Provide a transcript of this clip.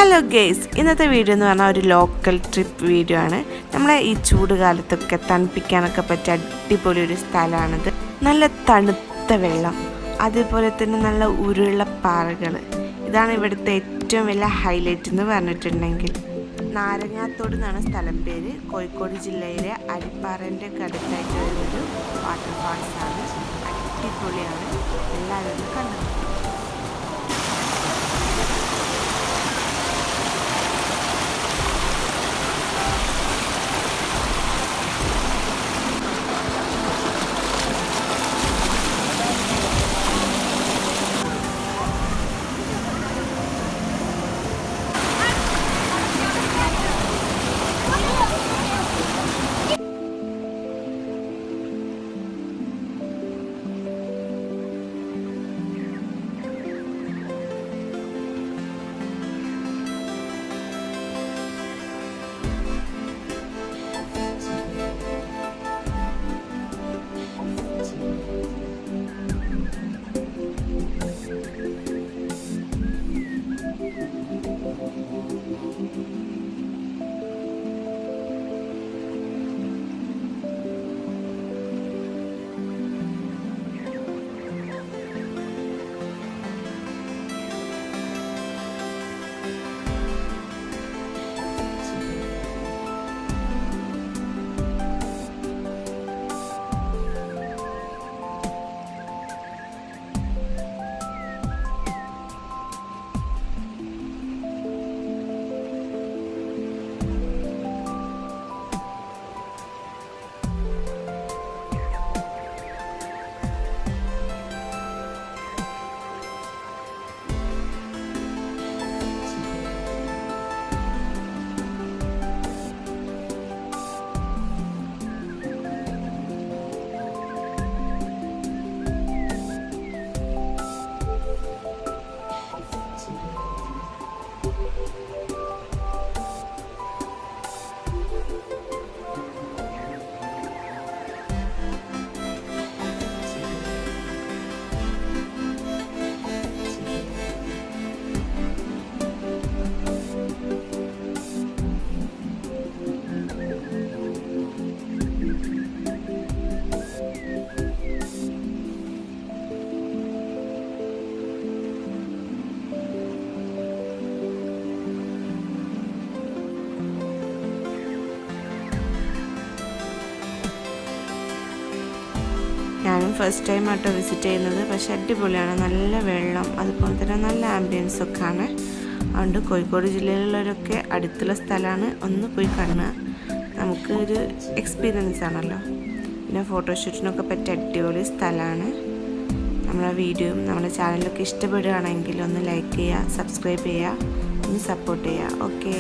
Hello guys, ഇന്നത്തെ video എന്ന് പറഞ്ഞാൽ ഒരു ലോക്കൽ ട്രിപ്പ് വീഡിയോ ആണ്. നമ്മളെ ഈ ചൂട് കാലത്തൊക്കെ തണുപ്പിക്കാനൊക്കെ പറ്റിയ അടിപൊളി ഒരു സ്ഥലമാണിത്. നല്ല തണുത്ത വെള്ളം, അതേപോലെ തന്നെ നല്ല ഉരുള പാറകൾ. ഇതാണ് ഇവിടുത്തെ ഏറ്റവും വലിയ ഹൈലൈറ്റ് എന്ന് പറഞ്ഞിട്ടുണ്ടെങ്കിൽ. നാരങ്ങാത്തോട് എന്നാണ് സ്ഥലം പേര്. കോഴിക്കോട് ജില്ലയിലെ അരിപ്പാറൻ്റെ അടുത്തായിട്ട് വരുന്നൊരു വാട്ടർഫാൾസ് ആണ്. അടിപൊളിയാണ്, എല്ലാവരും കണ്ടു. ഞാനും ഫസ്റ്റ് ടൈം ആട്ടോ വിസിറ്റ് ചെയ്യുന്നത്. പക്ഷെ അടിപൊളിയാണ്, നല്ല വെള്ളം, അതുപോലെ തന്നെ നല്ല ആംബിയൻസ് ഒക്കെ ആണ്. അതുകൊണ്ട് കോഴിക്കോട് ജില്ലയിലുള്ളവരൊക്കെ അടുത്തുള്ള സ്ഥലമാണ്, ഒന്ന് പോയി കാണുക. നമുക്ക് ഒരു എക്സ്പീരിയൻസ് ആണല്ലോ. പിന്നെ ഫോട്ടോഷൂട്ടിനൊക്കെ പറ്റിയ അടിപൊളി സ്ഥലമാണ്. നമ്മളെ വീഡിയോയും നമ്മുടെ ചാനലൊക്കെ ഇഷ്ടപ്പെടുകയാണെങ്കിൽ ഒന്ന് ലൈക്ക് ചെയ്യുക, സബ്സ്ക്രൈബ് ചെയ്യുക, ഒന്ന് സപ്പോർട്ട് ചെയ്യുക. ഓക്കെ.